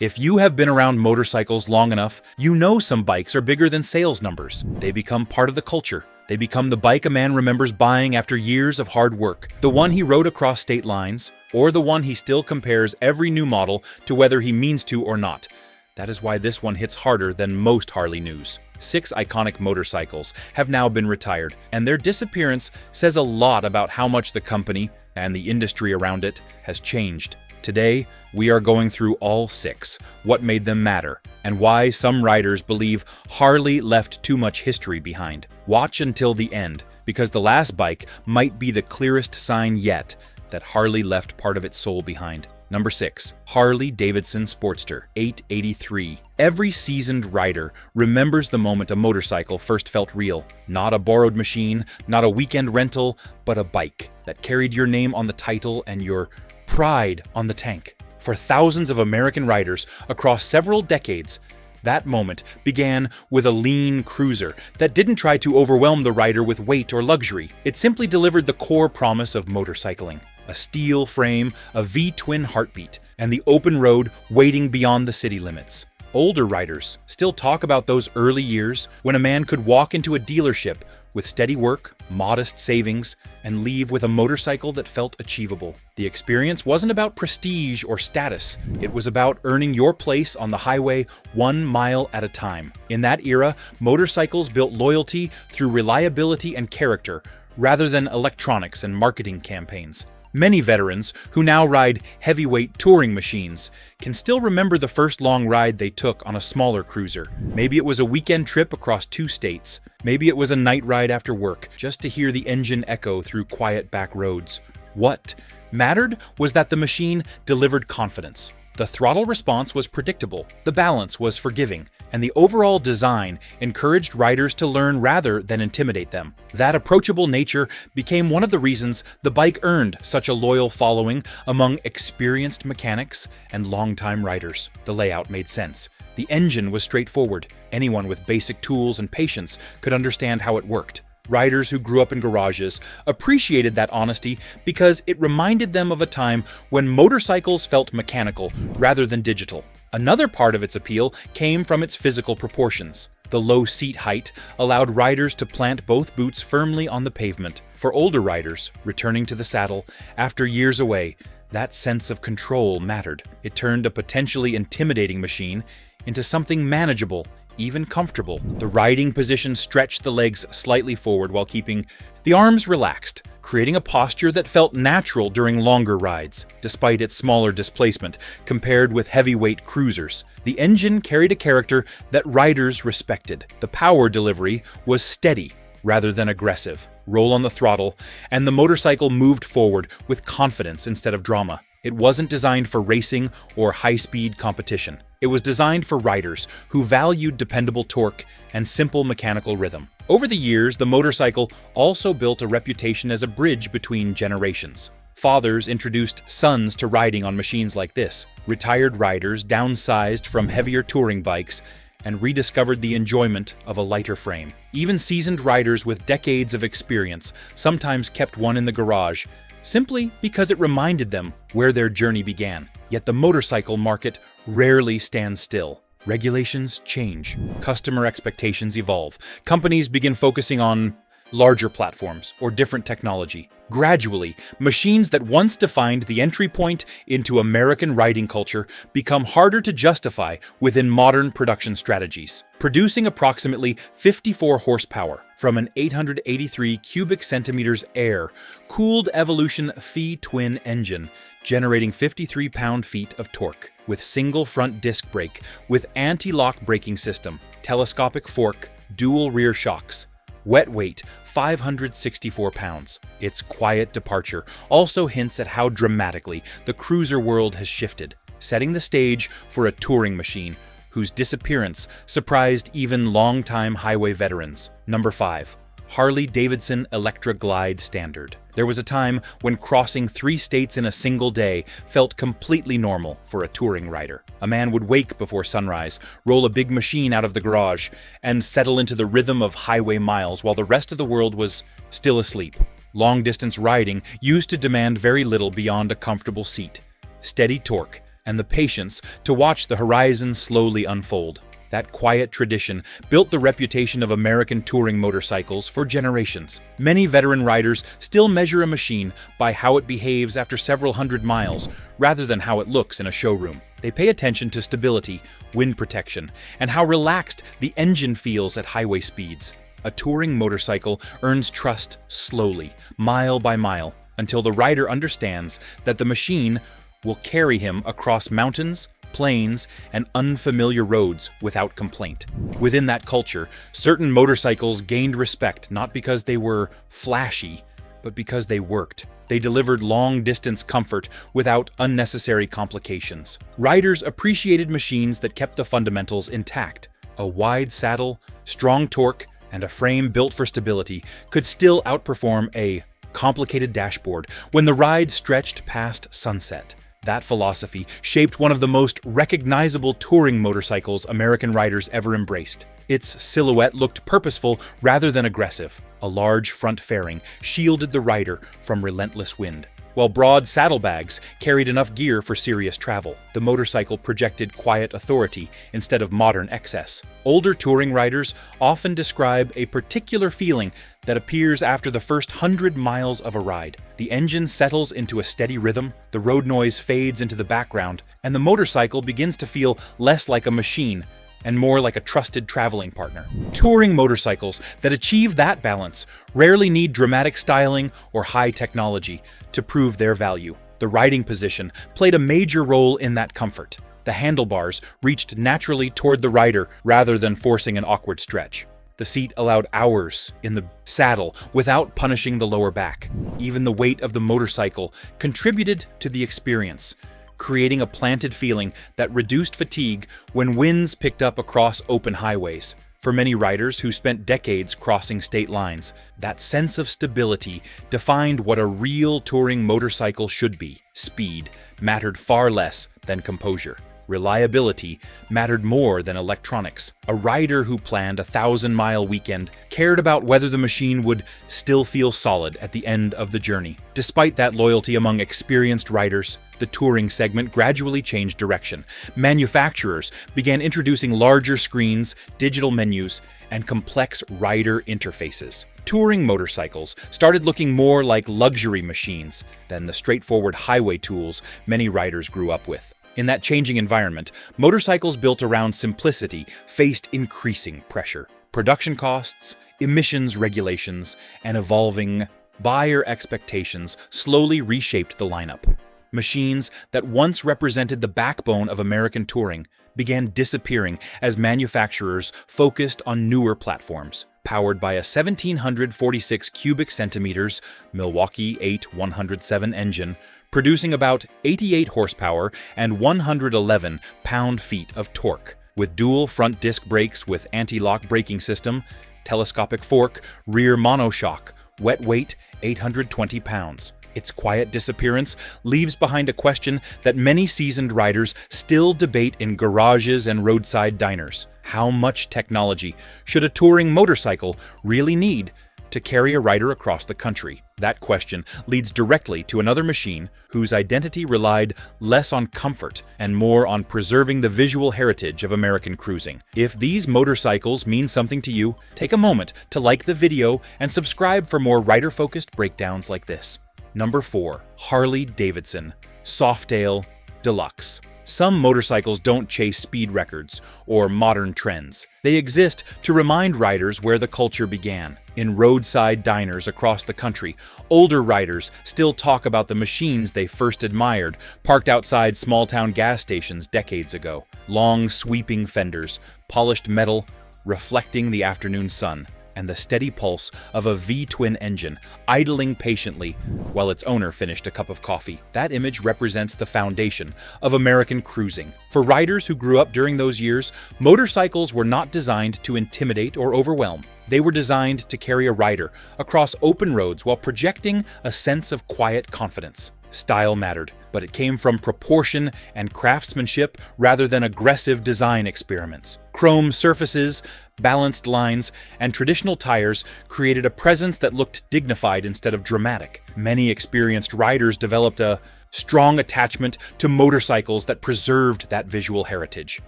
If you have been around motorcycles long enough, you know some bikes are bigger than sales numbers. They become part of the culture. They become the bike a man remembers buying after years of hard work, the one he rode across state lines, or the one he still compares every new model to whether he means to or not. That is why this one hits harder than most Harley news. 6 iconic motorcycles have now been retired, and their disappearance says a lot about how much the company, and the industry around it, has changed. Today, we are going through all 6, what made them matter, and why some riders believe Harley left too much history behind. Watch until the end, because the last bike might be the clearest sign yet that Harley left part of its soul behind. Number 6. Harley-Davidson Sportster, 883. Every seasoned rider remembers the moment a motorcycle first felt real. Not a borrowed machine, not a weekend rental, but a bike that carried your name on the title and your pride on the tank. For thousands of American riders across several decades, that moment began with a lean cruiser that didn't try to overwhelm the rider with weight or luxury. It simply delivered the core promise of motorcycling. A steel frame, a V-twin heartbeat, and the open road waiting beyond the city limits. Older riders still talk about those early years when a man could walk into a dealership with steady work, modest savings, and leave with a motorcycle that felt achievable. The experience wasn't about prestige or status. It was about earning your place on the highway 1 mile at a time. In that era, motorcycles built loyalty through reliability and character, rather than electronics and marketing campaigns. Many veterans who now ride heavyweight touring machines can still remember the first long ride they took on a smaller cruiser. Maybe it was a weekend trip across 2 states. Maybe it was a night ride after work, just to hear the engine echo through quiet back roads. What mattered was that the machine delivered confidence. The throttle response was predictable, the balance was forgiving, and the overall design encouraged riders to learn rather than intimidate them. That approachable nature became one of the reasons the bike earned such a loyal following among experienced mechanics and longtime riders. The layout made sense. The engine was straightforward. Anyone with basic tools and patience could understand how it worked. Riders who grew up in garages appreciated that honesty because it reminded them of a time when motorcycles felt mechanical rather than digital. Another part of its appeal came from its physical proportions. The low seat height allowed riders to plant both boots firmly on the pavement. For older riders, returning to the saddle after years away, that sense of control mattered. It turned a potentially intimidating machine into something manageable, even comfortable. The riding position stretched the legs slightly forward while keeping the arms relaxed, creating a posture that felt natural during longer rides. Despite its smaller displacement compared with heavyweight cruisers, the engine carried a character that riders respected. The power delivery was steady rather than aggressive. Roll on the throttle, and the motorcycle moved forward with confidence instead of drama. It wasn't designed for racing or high-speed competition. It was designed for riders who valued dependable torque and simple mechanical rhythm. Over the years, the motorcycle also built a reputation as a bridge between generations. Fathers introduced sons to riding on machines like this. Retired riders downsized from heavier touring bikes and rediscovered the enjoyment of a lighter frame. Even seasoned riders with decades of experience sometimes kept one in the garage, simply because it reminded them where their journey began. Yet the motorcycle market rarely stands still. Regulations change. Customer expectations evolve. Companies begin focusing on larger platforms or different technology. Gradually, machines that once defined the entry point into American riding culture become harder to justify within modern production strategies. Producing approximately 54 horsepower from an 883 cubic centimeters air-cooled Evolution Phi-twin engine, generating 53 pound-feet of torque, with single front disc brake with anti-lock braking system, telescopic fork, dual rear shocks. Wet weight, 564 pounds. Its quiet departure also hints at how dramatically the cruiser world has shifted, setting the stage for a touring machine whose disappearance surprised even longtime highway veterans. Number 5. Harley-Davidson Electra Glide Standard. There was a time when crossing 3 states in a single day felt completely normal for a touring rider. A man would wake before sunrise, roll a big machine out of the garage, and settle into the rhythm of highway miles while the rest of the world was still asleep. Long-distance riding used to demand very little beyond a comfortable seat, steady torque, and the patience to watch the horizon slowly unfold. That quiet tradition built the reputation of American touring motorcycles for generations. Many veteran riders still measure a machine by how it behaves after several hundred miles, rather than how it looks in a showroom. They pay attention to stability, wind protection, and how relaxed the engine feels at highway speeds. A touring motorcycle earns trust slowly, mile by mile, until the rider understands that the machine will carry him across mountains, plains, and unfamiliar roads without complaint. Within that culture, certain motorcycles gained respect not because they were flashy, but because they worked. They delivered long-distance comfort without unnecessary complications. Riders appreciated machines that kept the fundamentals intact. A wide saddle, strong torque, and a frame built for stability could still outperform a complicated dashboard when the ride stretched past sunset. That philosophy shaped one of the most recognizable touring motorcycles American riders ever embraced. Its silhouette looked purposeful rather than aggressive. A large front fairing shielded the rider from relentless wind, while broad saddlebags carried enough gear for serious travel. The motorcycle projected quiet authority instead of modern excess. Older touring riders often describe a particular feeling that appears after the first 100 miles of a ride. The engine settles into a steady rhythm, the road noise fades into the background, and the motorcycle begins to feel less like a machine and more like a trusted traveling partner. Touring motorcycles that achieve that balance rarely need dramatic styling or high technology to prove their value. The riding position played a major role in that comfort. The handlebars reached naturally toward the rider rather than forcing an awkward stretch. The seat allowed hours in the saddle without punishing the lower back. Even the weight of the motorcycle contributed to the experience, creating a planted feeling that reduced fatigue when winds picked up across open highways. For many riders who spent decades crossing state lines, that sense of stability defined what a real touring motorcycle should be. Speed mattered far less than composure. Reliability mattered more than electronics. A rider who planned a 1,000-mile weekend cared about whether the machine would still feel solid at the end of the journey. Despite that loyalty among experienced riders, the touring segment gradually changed direction. Manufacturers began introducing larger screens, digital menus, and complex rider interfaces. Touring motorcycles started looking more like luxury machines than the straightforward highway tools many riders grew up with. In that changing environment, motorcycles built around simplicity faced increasing pressure. Production costs, emissions regulations, and evolving buyer expectations slowly reshaped the lineup. Machines that once represented the backbone of American touring began disappearing as manufacturers focused on newer platforms. Powered by a 1,746 cubic centimeters Milwaukee 8-107 engine, producing about 88 horsepower and 111 pound-feet of torque. With dual front disc brakes with anti-lock braking system, telescopic fork, rear monoshock, wet weight 820 pounds. Its quiet disappearance leaves behind a question that many seasoned riders still debate in garages and roadside diners. How much technology should a touring motorcycle really need to carry a rider across the country? That question leads directly to another machine whose identity relied less on comfort and more on preserving the visual heritage of American cruising. If these motorcycles mean something to you, take a moment to like the video and subscribe for more rider-focused breakdowns like this. Number 4. Harley Davidson Softail Deluxe. Some motorcycles don't chase speed records or modern trends. They exist to remind riders where the culture began. In roadside diners across the country, older riders still talk about the machines they first admired, parked outside small-town gas stations decades ago. Long, sweeping fenders, polished metal reflecting the afternoon sun, and the steady pulse of a V-twin engine idling patiently while its owner finished a cup of coffee. That image represents the foundation of American cruising. For riders who grew up during those years, motorcycles were not designed to intimidate or overwhelm. They were designed to carry a rider across open roads while projecting a sense of quiet confidence. Style mattered, but it came from proportion and craftsmanship rather than aggressive design experiments. Chrome surfaces, balanced lines, and traditional tires created a presence that looked dignified instead of dramatic. Many experienced riders developed a strong attachment to motorcycles that preserved that visual heritage.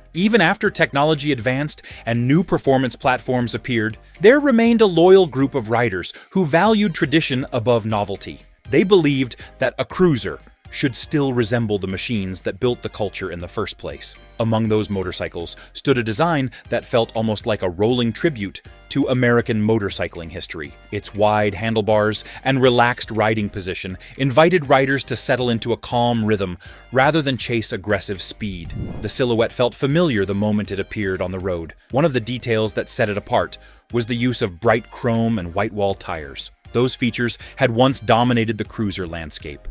Even after technology advanced and new performance platforms appeared, there remained a loyal group of riders who valued tradition above novelty. They believed that a cruiser should still resemble the machines that built the culture in the first place. Among those motorcycles stood a design that felt almost like a rolling tribute to American motorcycling history. Its wide handlebars and relaxed riding position invited riders to settle into a calm rhythm rather than chase aggressive speed. The silhouette felt familiar the moment it appeared on the road. One of the details that set it apart was the use of bright chrome and white wall tires. Those features had once dominated the cruiser landscape,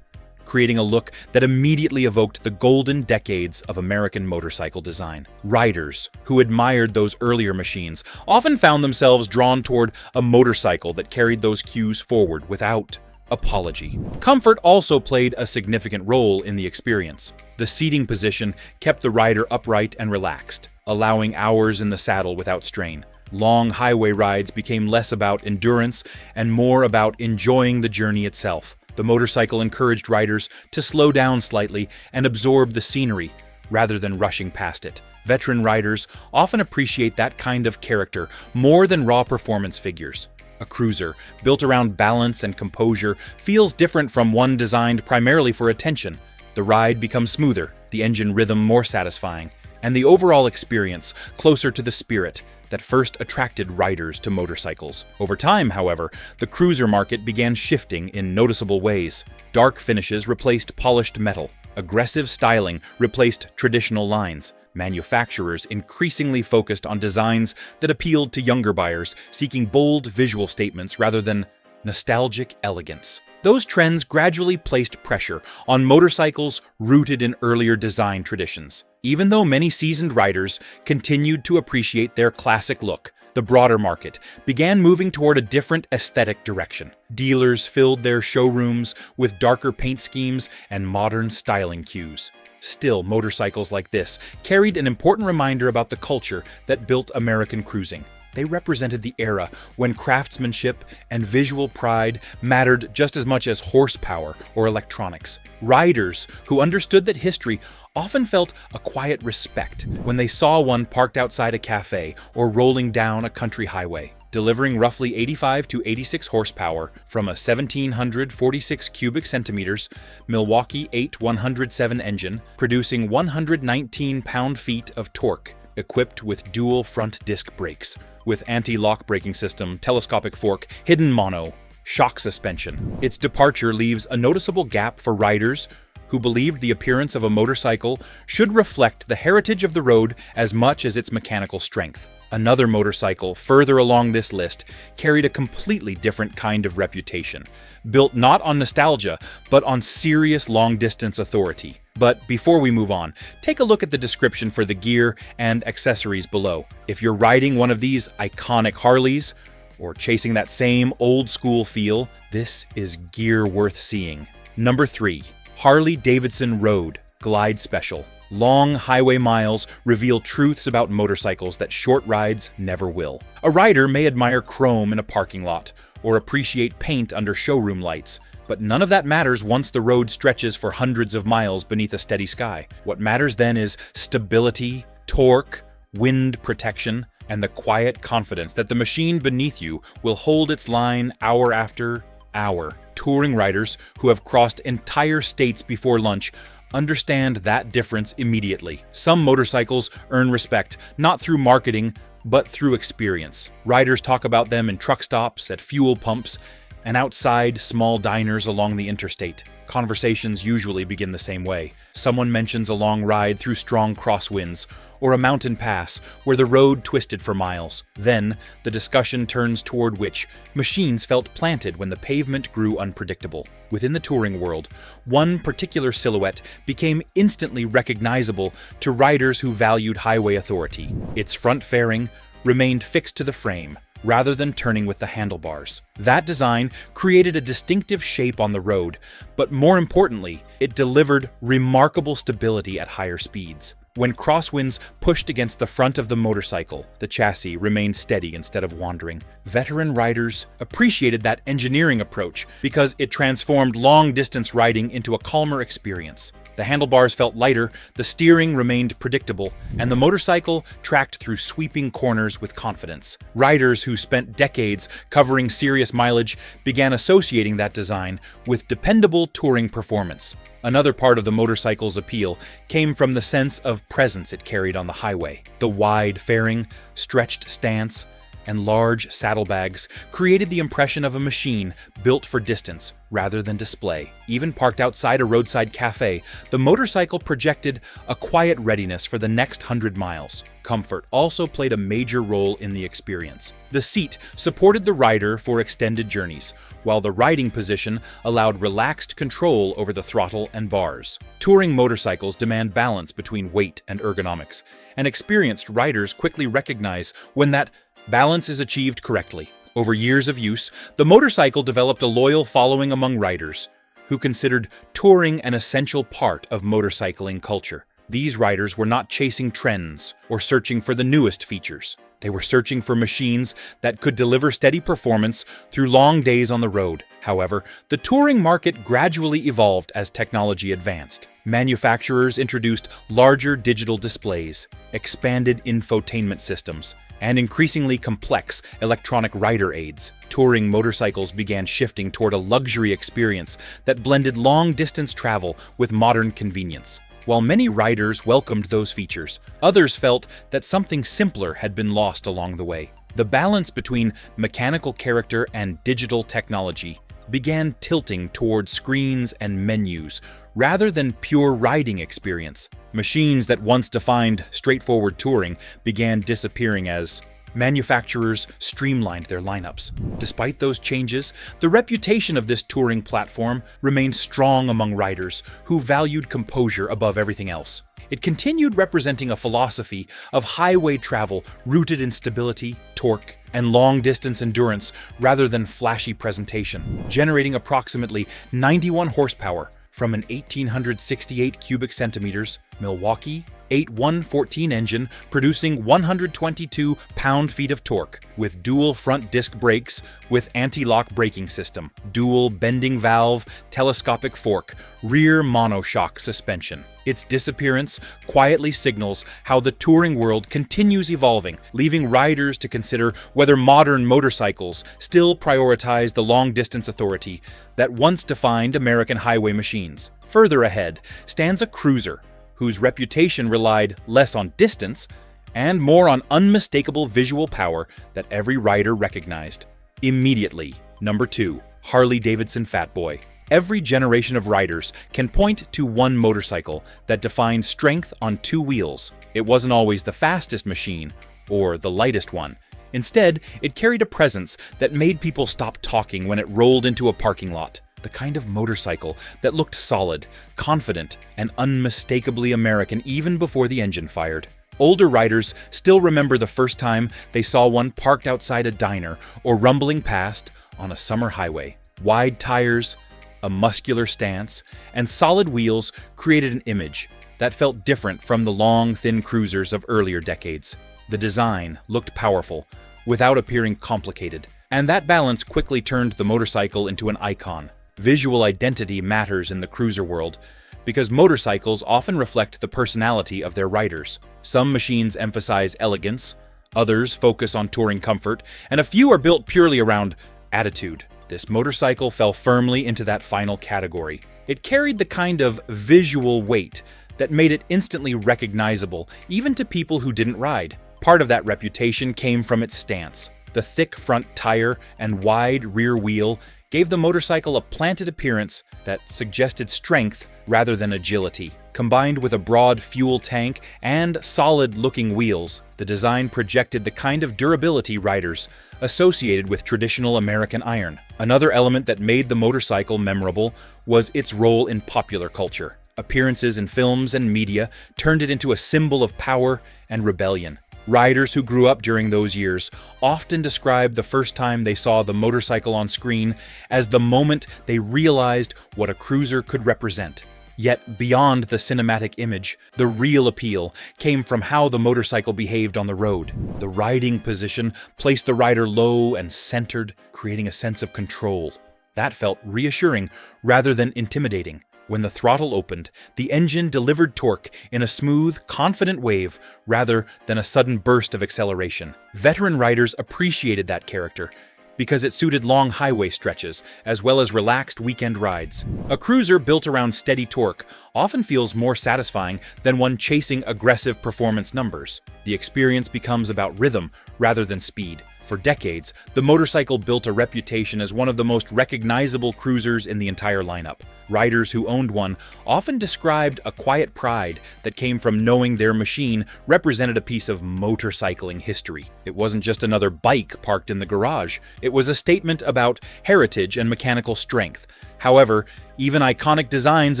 creating a look that immediately evoked the golden decades of American motorcycle design. Riders who admired those earlier machines often found themselves drawn toward a motorcycle that carried those cues forward without apology. Comfort also played a significant role in the experience. The seating position kept the rider upright and relaxed, allowing hours in the saddle without strain. Long highway rides became less about endurance and more about enjoying the journey itself. The motorcycle encouraged riders to slow down slightly and absorb the scenery rather than rushing past it. Veteran riders often appreciate that kind of character more than raw performance figures. A cruiser, built around balance and composure, feels different from one designed primarily for attention. The ride becomes smoother, the engine rhythm more satisfying, and the overall experience closer to the spirit that first attracted riders to motorcycles. Over time, however, the cruiser market began shifting in noticeable ways. Dark finishes replaced polished metal. Aggressive styling replaced traditional lines. Manufacturers increasingly focused on designs that appealed to younger buyers, seeking bold visual statements rather than nostalgic elegance. Those trends gradually placed pressure on motorcycles rooted in earlier design traditions. Even though many seasoned riders continued to appreciate their classic look, the broader market began moving toward a different aesthetic direction. Dealers filled their showrooms with darker paint schemes and modern styling cues. Still, motorcycles like this carried an important reminder about the culture that built American cruising. They represented the era when craftsmanship and visual pride mattered just as much as horsepower or electronics. Riders who understood that history often felt a quiet respect when they saw one parked outside a cafe or rolling down a country highway. Delivering roughly 85 to 86 horsepower from a 1746 cubic centimeters Milwaukee 8107 engine, producing 119 pound-feet of torque, equipped with dual front disc brakes, with anti-lock braking system, telescopic fork, hidden mono, shock suspension. Its departure leaves a noticeable gap for riders who believed the appearance of a motorcycle should reflect the heritage of the road as much as its mechanical strength. Another motorcycle further along this list carried a completely different kind of reputation, built not on nostalgia, but on serious long-distance authority. But before we move on, take a look at the description for the gear and accessories below. If you're riding one of these iconic Harleys, or chasing that same old-school feel, this is gear worth seeing. Number 3. Harley-Davidson Road Glide Special. Long highway miles reveal truths about motorcycles that short rides never will. A rider may admire chrome in a parking lot, or appreciate paint under showroom lights, but none of that matters once the road stretches for hundreds of miles beneath a steady sky. What matters then is stability, torque, wind protection, and the quiet confidence that the machine beneath you will hold its line hour after hour. Touring riders who have crossed entire states before lunch understand that difference immediately. Some motorcycles earn respect not through marketing, but through experience. Riders talk about them in truck stops, at fuel pumps, and outside small diners along the interstate. Conversations usually begin the same way. Someone mentions a long ride through strong crosswinds, or a mountain pass where the road twisted for miles. Then, the discussion turns toward which machines felt planted when the pavement grew unpredictable. Within the touring world, one particular silhouette became instantly recognizable to riders who valued highway authority. Its front fairing remained fixed to the frame, rather than turning with the handlebars. That design created a distinctive shape on the road, but more importantly, it delivered remarkable stability at higher speeds. When crosswinds pushed against the front of the motorcycle, the chassis remained steady instead of wandering. Veteran riders appreciated that engineering approach because it transformed long-distance riding into a calmer experience. The handlebars felt lighter, the steering remained predictable, and the motorcycle tracked through sweeping corners with confidence. Riders who spent decades covering serious mileage began associating that design with dependable touring performance. Another part of the motorcycle's appeal came from the sense of presence it carried on the highway. The wide fairing, stretched stance, and large saddlebags created the impression of a machine built for distance rather than display. Even parked outside a roadside cafe, the motorcycle projected a quiet readiness for the next 100 miles. Comfort also played a major role in the experience. The seat supported the rider for extended journeys, while the riding position allowed relaxed control over the throttle and bars. Touring motorcycles demand balance between weight and ergonomics, and experienced riders quickly recognize when that balance is achieved correctly. Over years of use, the motorcycle developed a loyal following among riders who considered touring an essential part of motorcycling culture. These riders were not chasing trends or searching for the newest features. They were searching for machines that could deliver steady performance through long days on the road. However, the touring market gradually evolved as technology advanced. Manufacturers introduced larger digital displays, expanded infotainment systems, and increasingly complex electronic rider aids. Touring motorcycles began shifting toward a luxury experience that blended long-distance travel with modern convenience. While many riders welcomed those features, others felt that something simpler had been lost along the way. The balance between mechanical character and digital technology began tilting toward screens and menus rather than pure riding experience. Machines that once defined straightforward touring began disappearing as manufacturers streamlined their lineups. Despite those changes, the reputation of this touring platform remained strong among riders who valued composure above everything else. It continued representing a philosophy of highway travel rooted in stability, torque, and long-distance endurance rather than flashy presentation, generating approximately 91 horsepower from an 1,868 cubic centimeters Milwaukee 8114 engine producing 122 pound-feet of torque, with dual front disc brakes with anti-lock braking system, dual bending valve, telescopic fork, rear monoshock suspension. Its disappearance quietly signals how the touring world continues evolving, leaving riders to consider whether modern motorcycles still prioritize the long-distance authority that once defined American highway machines. Further ahead stands a cruiser, whose reputation relied less on distance and more on unmistakable visual power that every rider recognized. Immediately, number 2, Harley-Davidson Fatboy. Every generation of riders can point to one motorcycle that defined strength on two wheels. It wasn't always the fastest machine or the lightest one. Instead, it carried a presence that made people stop talking when it rolled into a parking lot. The kind of motorcycle that looked solid, confident, and unmistakably American even before the engine fired. Older riders still remember the first time they saw one parked outside a diner or rumbling past on a summer highway. Wide tires, a muscular stance, and solid wheels created an image that felt different from the long, thin cruisers of earlier decades. The design looked powerful, without appearing complicated, and that balance quickly turned the motorcycle into an icon. Visual identity matters in the cruiser world because motorcycles often reflect the personality of their riders. Some machines emphasize elegance, others focus on touring comfort, and a few are built purely around attitude. This motorcycle fell firmly into that final category. It carried the kind of visual weight that made it instantly recognizable, even to people who didn't ride. Part of that reputation came from its stance. The thick front tire and wide rear wheel gave the motorcycle a planted appearance that suggested strength rather than agility. Combined with a broad fuel tank and solid-looking wheels, the design projected the kind of durability riders associated with traditional American iron. Another element that made the motorcycle memorable was its role in popular culture. Appearances in films and media turned it into a symbol of power and rebellion. Riders who grew up during those years often described the first time they saw the motorcycle on screen as the moment they realized what a cruiser could represent. Yet, beyond the cinematic image, the real appeal came from how the motorcycle behaved on the road. The riding position placed the rider low and centered, creating a sense of control. That felt reassuring rather than intimidating. When the throttle opened, the engine delivered torque in a smooth, confident wave rather than a sudden burst of acceleration. Veteran riders appreciated that character because it suited long highway stretches, as well as relaxed weekend rides. A cruiser built around steady torque often feels more satisfying than one chasing aggressive performance numbers. The experience becomes about rhythm rather than speed. For decades, the motorcycle built a reputation as one of the most recognizable cruisers in the entire lineup. Riders who owned one often described a quiet pride that came from knowing their machine represented a piece of motorcycling history. It wasn't just another bike parked in the garage. It was a statement about heritage and mechanical strength. However, even iconic designs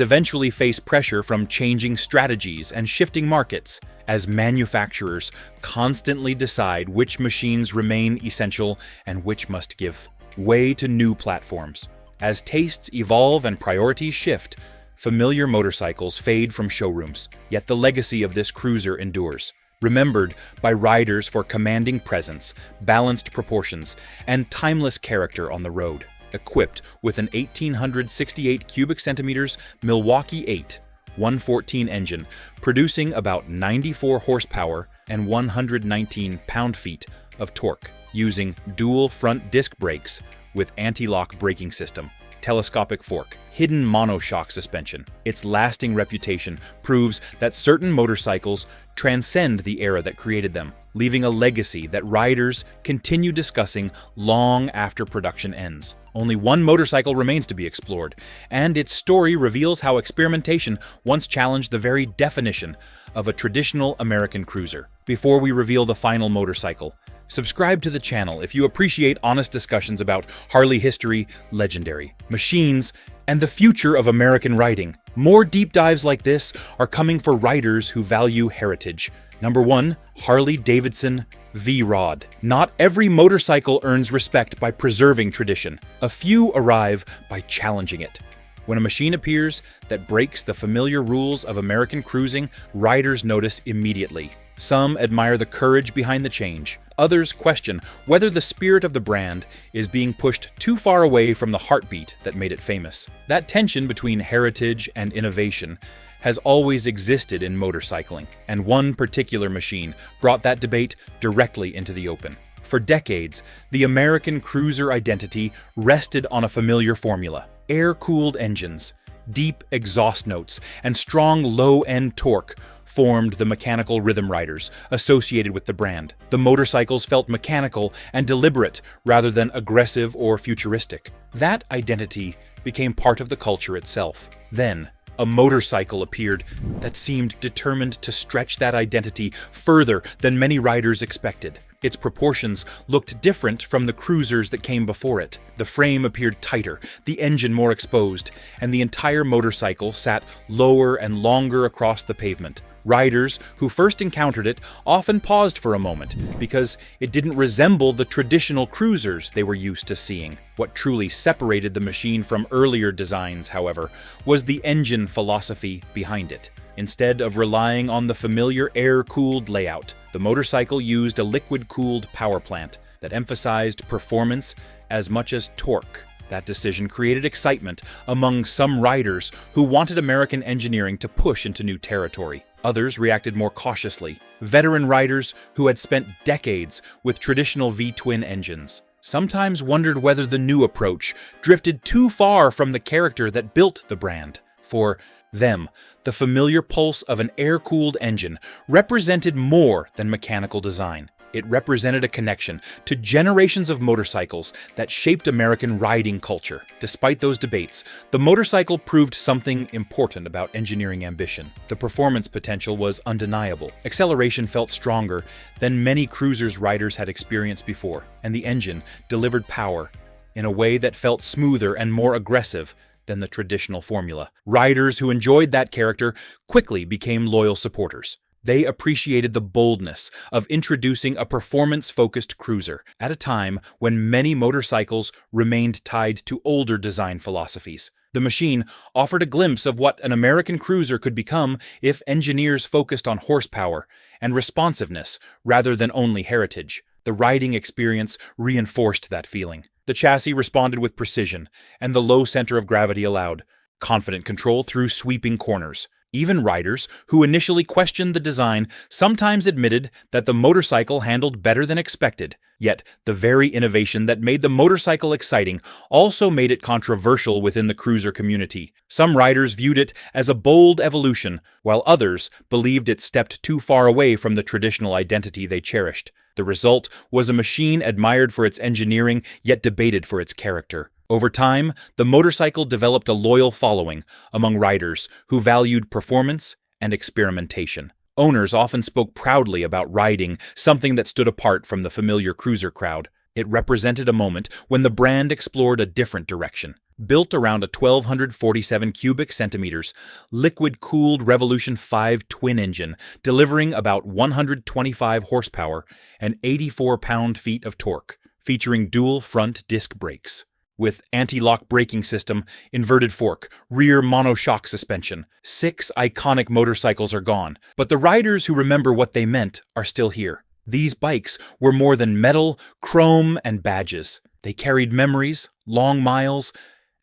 eventually face pressure from changing strategies and shifting markets, as manufacturers constantly decide which machines remain essential and which must give way to new platforms. As tastes evolve and priorities shift, familiar motorcycles fade from showrooms, yet the legacy of this cruiser endures. Remembered by riders for commanding presence, balanced proportions, and timeless character on the road. Equipped with an 1,868 cubic centimeters Milwaukee 8 114 engine, producing about 94 horsepower and 119 pound-feet of torque, using dual front disc brakes with anti-lock braking system, telescopic fork, hidden monoshock suspension. Its lasting reputation proves that certain motorcycles transcend the era that created them, leaving a legacy that riders continue discussing long after production ends. Only one motorcycle remains to be explored, and its story reveals how experimentation once challenged the very definition of a traditional American cruiser. Before we reveal the final motorcycle, subscribe to the channel if you appreciate honest discussions about Harley history, legendary, machines, and the future of American riding. More deep dives like this are coming for riders who value heritage. Number 1, Harley-Davidson V-Rod. Not every motorcycle earns respect by preserving tradition. A few arrive by challenging it. When a machine appears that breaks the familiar rules of American cruising, riders notice immediately. Some admire the courage behind the change. Others question whether the spirit of the brand is being pushed too far away from the heartbeat that made it famous. That tension between heritage and innovation has always existed in motorcycling, and one particular machine brought that debate directly into the open. For decades, the American cruiser identity rested on a familiar formula: air-cooled engines, deep exhaust notes, and strong low-end torque formed the mechanical rhythm riders associated with the brand. The motorcycles felt mechanical and deliberate rather than aggressive or futuristic. That identity became part of the culture itself. Then, a motorcycle appeared that seemed determined to stretch that identity further than many riders expected. Its proportions looked different from the cruisers that came before it. The frame appeared tighter, the engine more exposed, and the entire motorcycle sat lower and longer across the pavement. Riders who first encountered it often paused for a moment because it didn't resemble the traditional cruisers they were used to seeing. What truly separated the machine from earlier designs, however, was the engine philosophy behind it. Instead of relying on the familiar air-cooled layout, the motorcycle used a liquid-cooled power plant that emphasized performance as much as torque. That decision created excitement among some riders who wanted American engineering to push into new territory. Others reacted more cautiously. Veteran riders who had spent decades with traditional V-twin engines sometimes wondered whether the new approach drifted too far from the character that built the brand. For them, the familiar pulse of an air-cooled engine represented more than mechanical design. It represented a connection to generations of motorcycles that shaped American riding culture. Despite those debates, the motorcycle proved something important about engineering ambition. The performance potential was undeniable. Acceleration felt stronger than many cruisers riders had experienced before, and the engine delivered power in a way that felt smoother and more aggressive than the traditional formula. Riders who enjoyed that character quickly became loyal supporters. They appreciated the boldness of introducing a performance-focused cruiser at a time when many motorcycles remained tied to older design philosophies. The machine offered a glimpse of what an American cruiser could become if engineers focused on horsepower and responsiveness rather than only heritage. The riding experience reinforced that feeling. The chassis responded with precision, and the low center of gravity allowed confident control through sweeping corners. Even riders, who initially questioned the design, sometimes admitted that the motorcycle handled better than expected. Yet, the very innovation that made the motorcycle exciting also made it controversial within the cruiser community. Some riders viewed it as a bold evolution, while others believed it stepped too far away from the traditional identity they cherished. The result was a machine admired for its engineering, yet debated for its character. Over time, the motorcycle developed a loyal following among riders who valued performance and experimentation. Owners often spoke proudly about riding, something that stood apart from the familiar cruiser crowd. It represented a moment when the brand explored a different direction. Built around a 1,247 cubic centimeters, liquid-cooled Revolution 5 twin engine, delivering about 125 horsepower and 84 pound-feet of torque, featuring dual front disc brakes. With anti-lock braking system, inverted fork, rear monoshock suspension, 6 iconic motorcycles are gone, but the riders who remember what they meant are still here. These bikes were more than metal, chrome, and badges. They carried memories, long miles,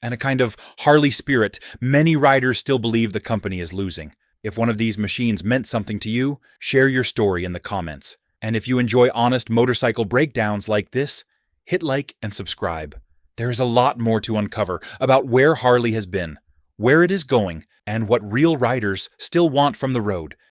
and a kind of Harley spirit many riders still believe the company is losing. If one of these machines meant something to you, share your story in the comments. And if you enjoy honest motorcycle breakdowns like this, hit like and subscribe. There is a lot more to uncover about where Harley has been, where it is going, and what real riders still want from the road.